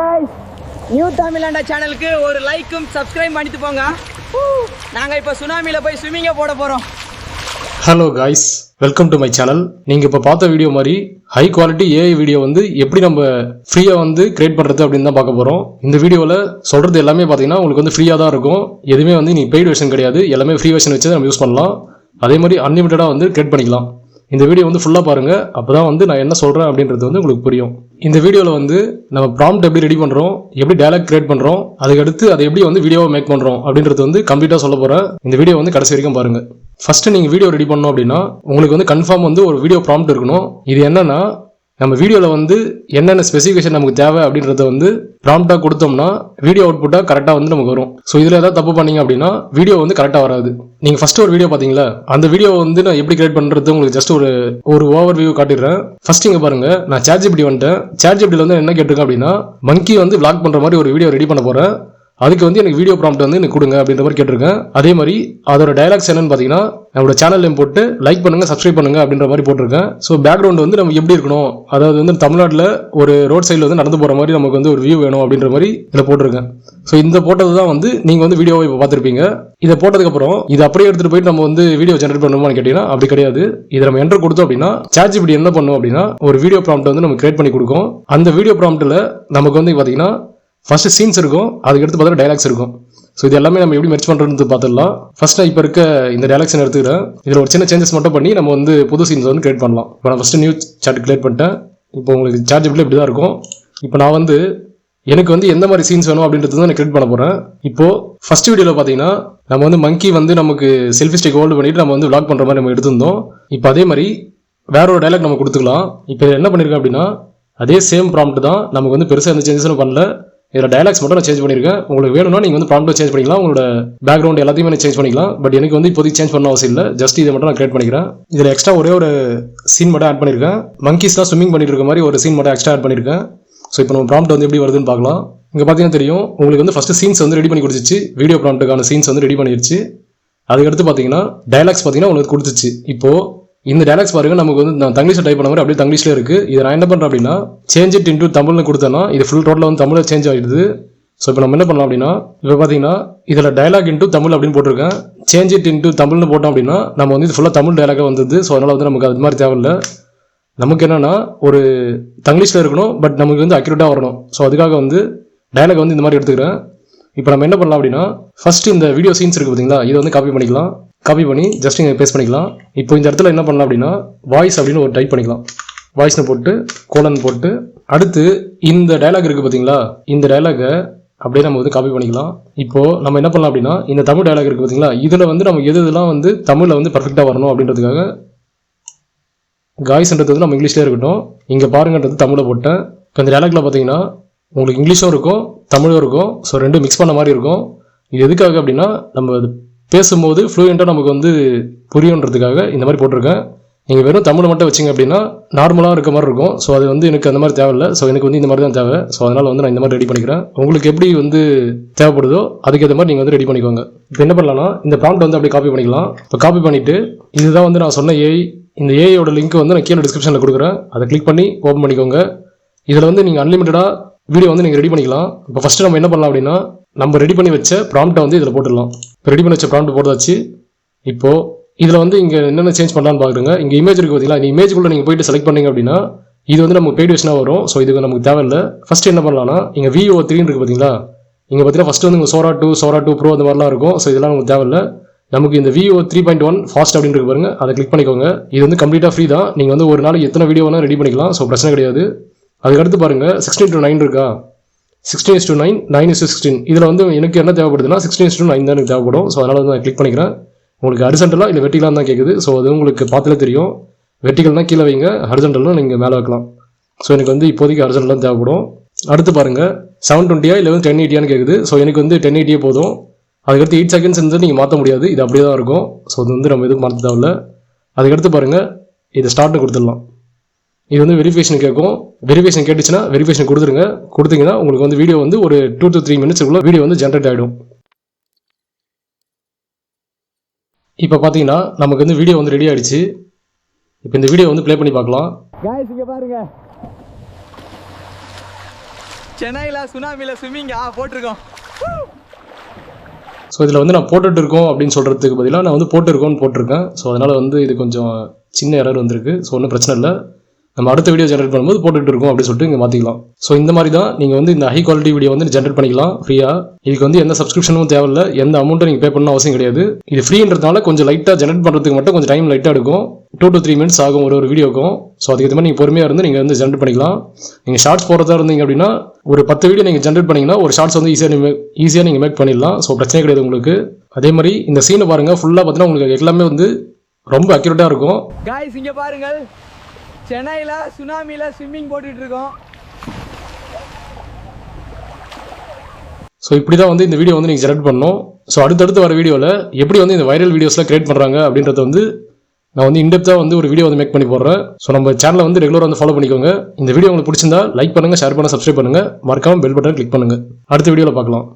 Guys new தமிழாண்டா சேனலுக்கு ஒரு லைக்கும் சப்ஸ்கிரைப் பண்ணிட்டு போங்க. நாங்க இப்போ சுனாமில போய் ஸ்விமிங்க போட போறோம். Hello guys, welcome to my channel. நீங்கள் இப்போ பார்த்த வீடியோ மாதிரி ஹை குவாலிட்டி ஏஐ வீடியோ வந்து எப்படி நம்ம ஃப்ரீயாக வந்து கிரியேட் பண்ணுறது அப்படின்னு தான் பார்க்க போகிறோம். இந்த வீடியோவில் சொல்கிறது எல்லாமே பார்த்தீங்கன்னா உங்களுக்கு வந்து ஃப்ரீயாக தான் இருக்கும். எதுவுமே வந்து நீங்கள் பெய்டு வெர்ஷன் கிடையாது, எல்லாமே ஃப்ரீ வெர்ஷன் வச்சு நம்ம யூஸ் பண்ணலாம். அதே மாதிரி அன்லிமிட்டடாக வந்து கிரியேட் பண்ணிக்கலாம். இந்த வீடியோ வந்து ஃபுல்லாக பாருங்கள், அப்போ தான் வந்து நான் என்ன சொல்கிறேன் அப்படின்றது வந்து உங்களுக்கு புரியும். இந்த வீடியோவில் வந்து நம்ம ப்ராம்ப்ட் எப்படி ரெடி பண்ணுறோம், எப்படி டயலாக் கிரியேட் பண்ணுறோம், அதுக்கடுத்து அதை எப்படி வந்து வீடியோவை மேக் பண்ணுறோம் அப்படின்றது வந்து கம்ப்ளீட்டாக சொல்ல போகிறேன். இந்த வீடியோ வந்து கடைசி வரைக்கும் பாருங்கள். ஃபஸ்ட்டு நீங்கள் வீடியோ ரெடி பண்ணணும் அப்படின்னா உங்களுக்கு வந்து கன்ஃபார்ம் வந்து ஒரு வீடியோ ப்ராம்ப்ட் இருக்கணும். இது என்னன்னா, நம்ம வீடியோவில் வந்து என்னென்ன ஸ்பெசிஃபிகேஷன் நமக்கு தேவை அப்படின்றத வந்து ப்ராம்ப்டாக கொடுத்தோம்னா வீடியோ அவுட்புட்டாக கரெக்டாக வந்து நமக்கு வரும். ஸோ இதில் ஏதாவது தப்பு பண்ணீங்க அப்படின்னா வீடியோ வந்து கரெக்டாக வராது. நீங்கள் ஃபஸ்ட்டு ஒரு வீடியோ பார்த்தீங்களா, அந்த வீடியோ வந்து நான் எப்படி கிரியேட் பண்ணுறது உங்களுக்கு ஜஸ்ட் ஒரு ஓவர் வியூ காட்டிடுறேன். ஃபர்ஸ்ட் இங்கே பாருங்கள், நான் ChatGPT வந்துட்டேன். ChatGPTல வந்து என்ன கேட்டிருக்கேன் அப்படின்னா, மங்கி வந்து விளாக் பண்ணுற மாதிரி ஒரு வீடியோ ரெடி பண்ண போகிறேன். அதுக்கு வந்து எனக்கு வீடியோ ப்ராம்ப்ட் வந்து எனக்கு கொடுங்க அப்படின்ற மாதிரி கேட்டிருக்கேன். அதே மாதிரி அதோட டயலாக்ஸ் என்னன்னு பார்த்தீங்கன்னா, நம்மளோட சேனல் நேம் போட்டு லைக் பண்ணுங்க, சப்ஸ்கிரைப் பண்ணுங்க அப்படின்ற மாதிரி போட்டிருக்கேன். ஸோ பேக்ரவுண்ட் வந்து நம்ம எப்படி இருக்கணும், அதாவது வந்து தமிழ்நாட்டில் ஒரு ரோட் சைடில் வந்து நடந்து போகிற மாதிரி நமக்கு வந்து ஒரு வியூ வேணும் அப்படின்ற மாதிரி இதில் போட்டிருக்கேன். ஸோ இந்த போட்டது தான் வந்து நீங்கள் வந்து வீடியோவை இப்போ பார்த்துருப்பீங்க. இதை போட்டதுக்கப்புறம் இதை அப்படியே எடுத்துகிட்டு போயிட்டு நம்ம வந்து வீடியோ ஜென்ரேட் பண்ணணுமான்னு கேட்டிங்கன்னா அப்படி கிடையாது. இதை நம்ம என்டர் கொடுத்தோம் அப்படின்னா ChatGPT என்ன பண்ணும் அப்படின்னா ஒரு வீடியோ ப்ராம்ப்ட் வந்து நம்ம கிரியேட் பண்ணி கொடுக்கும். அந்த வீடியோ ப்ராம்ப்ட்டில் நமக்கு வந்து பார்த்தீங்கன்னா ஃபர்ஸ்ட் சீன்ஸ் இருக்கும், அதுக்கடுத்து பார்த்தீங்கன்னா டைலாக்ஸ் இருக்கும். ஸோ இது எல்லாமே நம்ம எப்படி மெர்ஜ் பண்ணுறது பார்த்துடலாம். ஃபர்ஸ்ட் நான் இப்போ இருக்க இந்த டைலாக்ஸ் எடுத்துக்கிறேன். இதில் ஒரு சின்ன சேஞ்சஸ் மட்டும் பண்ணி நம்ம வந்து புது சீன்ஸ் வந்து கிரியேட் பண்ணலாம். இப்போ நான் ஃபஸ்ட்டு நியூ சாட் கிரியேட் பண்ணிட்டேன். இப்போ உங்களுக்கு ChatGPT இப்படி தான் இருக்கும். இப்போ நான் வந்து எனக்கு வந்து எந்த மாதிரி சீன்ஸ் வேணும் அப்படின்றது தான் நான் கிரியேட் பண்ண போகிறேன். இப்போது ஃபர்ஸ்ட் வீடியோவில் பார்த்தீங்கன்னா நம்ம வந்து மங்கி வந்து நமக்கு செல்ஃபி ஸ்டிக் ஹோல்டு பண்ணிட்டு நம்ம வந்து விளாக் பண்ணுற மாதிரி நம்ம எடுத்திருந்தோம். இப்போ அதே மாதிரி வேற ஒரு டைலாக் நம்ம கொடுத்துக்கலாம். இப்போ என்ன பண்ணியிருக்கேன் அப்படின்னா அதே சேம் ப்ராம்ப்ட் தான், நமக்கு வந்து பெருசாக எந்த சேஞ்சஸும் பண்ணல. இதில் டைலாக்ஸ் மட்டும் நான் சேஞ்ச் பண்ணியிருக்கேன். உங்களுக்கு வேணும்னா நீங்கள் வந்து ப்ராம்ப்ட் சேஞ்ச் பண்ணிக்கலாம், உங்களோட பேக்ரவுண்ட் எல்லாத்தையுமே சேஞ்ச் பண்ணிக்கலாம். பட் எனக்கு வந்து இப்போதைக்கு சேஞ்ச் பண்ண அவசியம் இல்லை. ஜஸ்ட் இதை மட்டும் நான் கிரியேட் பண்ணிக்கிறேன். இதில் எக்ஸ்ட்ரா ஒரே ஒரு சீன் மட்டும் ஆட் பண்ணியிருக்கேன். மங்கீஸ்லாம் ஸ்விம்மிங் பண்ணிட்டு இருக்க மாதிரி ஒரு சீன் மட்டும் எக்ஸ்ட்ரா ஆட் பண்ணியிருக்கேன். ஸோ இப்போ நம்ம ப்ராம்ப்ட் வந்து எப்படி வருதுன்னு பார்க்கலாம். இங்கே பார்த்தீங்கன்னா தெரியும், உங்களுக்கு வந்து ஃபஸ்ட்டு சீன்ஸ் வந்து ரெடி பண்ணி கொடுத்துச்சு. வீடியோ ப்ராம்ப்ட்டுக்கான சீன்ஸ் வந்து ரெடி பண்ணிடுச்சு. அதுக்கடுத்து பார்த்தீங்கன்னா டைலாக்ஸ் பார்த்தீங்கன்னா உங்களுக்கு கொடுத்துச்சு. இப்போது இந்த டைலாக்ஸ் பாருங்க, நமக்கு வந்து நான் தங்கிலீஷில் டைப் பண்ண மாதிரி அப்படியே தங்கிலீஷ்ல இருக்கு. இதை நான் என்ன பண்ணுறேன் அப்படின்னா சேஞ்ச் இட் இன்டூ தமிழ்னு கொடுத்தேன்னா இது ஃபுல் டோட்டலாக வந்து தமிழில் சேஞ்ச் ஆகிடுது. ஸோ இப்போ நம்ம என்ன பண்ணலாம் அப்படின்னா இப்போ பார்த்தீங்கன்னா இதில் டைலாக் இன்டூ தமிழ் அப்படின்னு போட்டிருக்கேன். சேஞ்ச் இட் இன்டூ தமிழ்னு போட்டோம் அப்படின்னா நம்ம வந்து இது ஃபுல்லாக தமிழ் டைலாக வந்தது. ஸோ அதனால் வந்து நமக்கு அது மாதிரி தேவையில்லை. நமக்கு என்னன்னா ஒரு தங்கிலீஷில் இருக்கணும், பட் நமக்கு வந்து அக்யூரேட்டாக வரணும். ஸோ அதுக்காக வந்து டைலாக் வந்து இந்த மாதிரி எடுத்துக்கிறேன். இப்போ நம்ம என்ன பண்ணலாம் அப்படின்னா ஃபர்ஸ்ட் இந்த வீடியோ சீன்ஸ் இருக்குது பார்த்தீங்களா, இதை வந்து காப்பி பண்ணிக்கலாம். காப்பி பண்ணி ஜஸ்ட் இங்கே பேஸ்ட் பண்ணிக்கலாம். இப்போ இந்த இடத்துல என்ன பண்ணலாம் அப்படின்னா வாய்ஸ் அப்படின்னு ஒரு டைப் பண்ணிக்கலாம். வாய்ஸ்னு போட்டு கோலன் போட்டு அடுத்து இந்த டைலாக் இருக்குது பார்த்தீங்களா, இந்த டைலாகை அப்படியே நம்ம வந்து காப்பி பண்ணிக்கலாம். இப்போது நம்ம என்ன பண்ணலாம் அப்படின்னா இந்த தமிழ் டைலாக் இருக்குது பார்த்தீங்களா, இதில் வந்து நம்ம எதுலாம் வந்து தமிழில் வந்து பர்ஃபெக்டாக வரணும் அப்படின்றதுக்காக காய்ஸ்ன்றது வந்து நம்ம இங்கிலீஷ்லேயே இருக்கட்டும், இங்கே பாருங்கன்றது தமிழில் போட்டேன். இப்போ இந்த டைலாக்ல பார்த்தீங்கன்னா உங்களுக்கு இங்கிலீஷும் இருக்கும் தமிழும் இருக்கும். ஸோ ரெண்டும் மிக்ஸ் பண்ண மாதிரி இருக்கும். இது எதுக்காக அப்படின்னா நம்ம பேசும்போது ஃப்ளூயண்ட்டாக நமக்கு வந்து புரியுன்றதுக்காக இந்த மாதிரி போட்டிருக்கேன். நீங்கள் வெறும் தமிழை மட்டும் வச்சிங்க அப்படின்னா நார்மலாக இருக்க மாதிரி இருக்கும். ஸோ அது வந்து எனக்கு அந்த மாதிரி தேவையில்லை. ஸோ எனக்கு வந்து இந்த மாதிரி தான் தேவை. ஸோ அதனால் வந்து நான் இந்த மாதிரி ரெடி பண்ணிக்கிறேன். உங்களுக்கு எப்படி வந்து தேவைப்படுதோ அதுக்கேற்ற மாதிரி நீங்கள் வந்து ரெடி பண்ணிக்கோங்க. இப்போ என்ன பண்ணலாம்னா இந்த ப்ராம்ப்ட் வந்து அப்படியே காப்பி பண்ணிக்கலாம். இப்போ காப்பி பண்ணிவிட்டு இதுதான் வந்து நான் சொன்ன ஏஐ. இந்த ஏஐயோட லிங்க் வந்து நான் கீழே டிஸ்கிரிப்ஷனில் கொடுக்குறேன். அதை கிளிக் பண்ணி ஓப்பன் பண்ணிக்கோங்க. இதில் வந்து நீங்கள் அன்லிமிட்டடாக வீடியோ வந்து நீங்கள் ரெடி பண்ணிக்கலாம். இப்போ ஃபஸ்ட்டு நம்ம என்ன பண்ணலாம் அப்படின்னா நம்ம ரெடி பண்ணி வச்ச ப்ராம்ப்ட்டை வந்து இதில் போட்டுடலாம். இப்போ ரெடி பண்ணி வச்ச ப்ராம்ப்ட் போட்டாச்சு. இப்போது இதில் வந்து இங்கே என்னென்ன சேஞ்ச் பண்ணலான்னு பார்க்குறேங்க. இங்கே இமேஜ் இருக்குது பார்த்தீங்களா, இந்த இமேஜுக்குள்ளே நீங்கள் போயிட்டு செலக்ட் பண்ணிங்க அப்படின்னா இது வந்து நமக்கு பெய்டு வெர்ஷனாக வரும். ஸோ இதுக்கு நமக்கு தேவையில்லை. ஃபஸ்ட்டு என்ன பண்ணலாம்னா இங்கே VO3 இருக்குது பார்த்தீங்களா, இங்கே பார்த்தீங்கன்னா ஃபஸ்ட்டு வந்து இங்கே Sora 2 Pro அந்த மாதிரிலாம் இருக்கும். ஸோ இதெல்லாம் நமக்கு தேவையில்லை. நமக்கு இந்த VO 3.1 ஃபாஸ்ட் அப்படின்னு இருக்கு பாருங்க, அதை கிளிக் பண்ணிக்கோங்க. இது வந்து கம்ப்ளீட்டாக ஃப்ரீ தான். நீங்கள் வந்து ஒரு நாளைக்கு எத்தனை வீடியோ வேணால் ரெடி பண்ணிக்கலாம். ஸோ பிரச்சனை கிடையாது. அதுக்கடுத்து பாருங்கள் 16:9 இருக்கா, 16:9 9:16. இதில் வந்து எனக்கு என்ன தேவைப்படுதுன்னா 16:9 தான் எனக்கு தேவைப்படும். ஸோ அதனால் வந்து நான் கிளிக் பண்ணிக்கிறேன். உங்களுக்கு ஹரிசாண்டலாக இல்லை வெர்டிகலாக தான் கேட்குது. ஸோ அது உங்களுக்கு பார்த்தாலே தெரியும். வெர்டிகல்னால் கீழே வைங்க, ஹரிசாண்டல்னா நீங்கள் மேலே வைக்கலாம். ஸோ எனக்கு வந்து இப்போதைக்கு ஹரிசாண்டல் தான் தேவைப்படும். அடுத்து பாருங்கள் 720 இல்லை வந்து 1080 கேட்குது. ஸோ எனக்கு வந்து 1080 போதும். அதுக்கடுத்து 8 செகண்ட்ஸ் வந்து நீங்கள் மாற்ற முடியாது, இது அப்படியே தான் இருக்கும். ஸோ அது வந்து நம்ம எதுவும் மாற்ற தேவையில்லை. அதுக்கடுத்து பாருங்கள் இதை ஸ்டார்ட்னு கொடுத்துடலாம். இது வந்து வெரிஃபிகேஷன் கேட்கும். வெரிஃபிகேஷன் கேட்டுச்சுன்னா வெரிஃபிகேஷன் கொடுத்துருங்க. கொடுத்தீங்கன்னா உங்களுக்கு வந்து வீடியோ வந்து ஒரு 2 to 3 மினிட்ஸ்க்குள்ள வீடியோ வந்து ஜென்ரேட் ஆகிடும். இப்போ பார்த்தீங்கன்னா நமக்கு வந்து வீடியோ வந்து ரெடி ஆகிடுச்சு. இப்போ இந்த வீடியோ வந்து ப்ளே பண்ணி பார்க்கலாம். गाइस இங்க பாருங்க, சென்னையில் சுனாமியில் ஸ்விம்மிங் போட்டிருக்கோம். ஸோ இதில் வந்து நான் போட்டுட்டு இருக்கோம் அப்படின்னு சொல்கிறதுக்கு பதிலாக நான் வந்து போட்டிருக்கோன்னு போட்டிருக்கேன். ஸோ அதனால் வந்து இது கொஞ்சம் சின்ன எரர் வந்திருக்கு. ஸோ ஒன்றும் பிரச்சனை இல்லை, நம்ம அடுத்த வீடியோ ஜென்ரேட் பண்ணும்போது போட்டுட்டு இருக்கோம் அப்படின்னு சொல்லிட்டு இங்கே மாற்றிக்கலாம். ஸோ இந்த மாதிரி தான் நீங்கள் வந்து இந்த ஹை குவாலிட்டி வீடியோ வந்து ஜென்ரேட் பண்ணிக்கலாம் ஃப்ரீயாக. இதுக்கு வந்து எந்த சப்ஸ்கிரிப்ஷனும் தேவையில்லை, எந்த அமௌண்ட்டும் நீங்கள் பே பண்ணணும் அவசியம் கிடையாது. இது ஃப்ரீன்றதுனால கொஞ்சம் லைட்டாக ஜென்ரேட் பண்ணுறதுக்கு மட்டும் கொஞ்சம் டைம் லைட்டாக எடுக்கும். 2 to 3 minutes ஆகும் ஒரு வீடியோக்கும். ஸோ அதுக்கு மாதிரி நீங்கள் பொறுமையாக இருந்து நீங்கள் வந்து ஜென்ரேட் பண்ணிக்கலாம். நீங்கள் ஷார்ட்ஸ் போகிறதா இருந்தீங்க அப்படின்னா ஒரு 10 வீடியோ நீங்கள் ஜென்ரேட் பண்ணிங்கன்னா ஒரு ஷார்ட்ஸ் வந்து ஈஸியாக நீங்கள் மேக் பண்ணிடலாம். ஸோ பிரச்சனை கிடையாது உங்களுக்கு. அதே மாதிரி இந்த சீனை பாருங்கள், ஃபுல்லாக பார்த்தீங்கன்னா உங்களுக்கு எல்லாமே வந்து ரொம்ப அக்யூரேட்டாக இருக்கும். காய்ஸ் இங்கே பாருங்கள், சென்னையில் சுனாமியில் ஸ்விம்மிங் போட்டுட்டு இருக்கோம். ஸோ இப்படி தான் வந்து இந்த வீடியோ வந்து நீங்கள் ஜென்ரேட் பண்ணணும். ஸோ அடுத்தடுத்து வர வீடியோவில் எப்படி வந்து இந்த வைரல் வீடியோஸ்லாம் கிரியேட் பண்ணுறாங்க அப்படின்றத வந்து நான் வந்து இன்டெப்த்தாக வந்து ஒரு வீடியோ வந்து மேக் பண்ணி போடுறேன். ஸோ நம்ம சேனலை வந்து ரெகுலராக வந்து ஃபாலோ பண்ணிக்கோங்க. இந்த வீடியோ உங்களுக்கு பிடிச்சிருந்தா லைக் பண்ணுங்கள், ஷேர் பண்ணுங்கள், சப்ஸ்கிரைப் பண்ணுங்கள், மறக்காமல் பெல் பட்டன் கிளிக் பண்ணுங்கள். அடுத்த வீடியோவில் பார்க்கலாம்.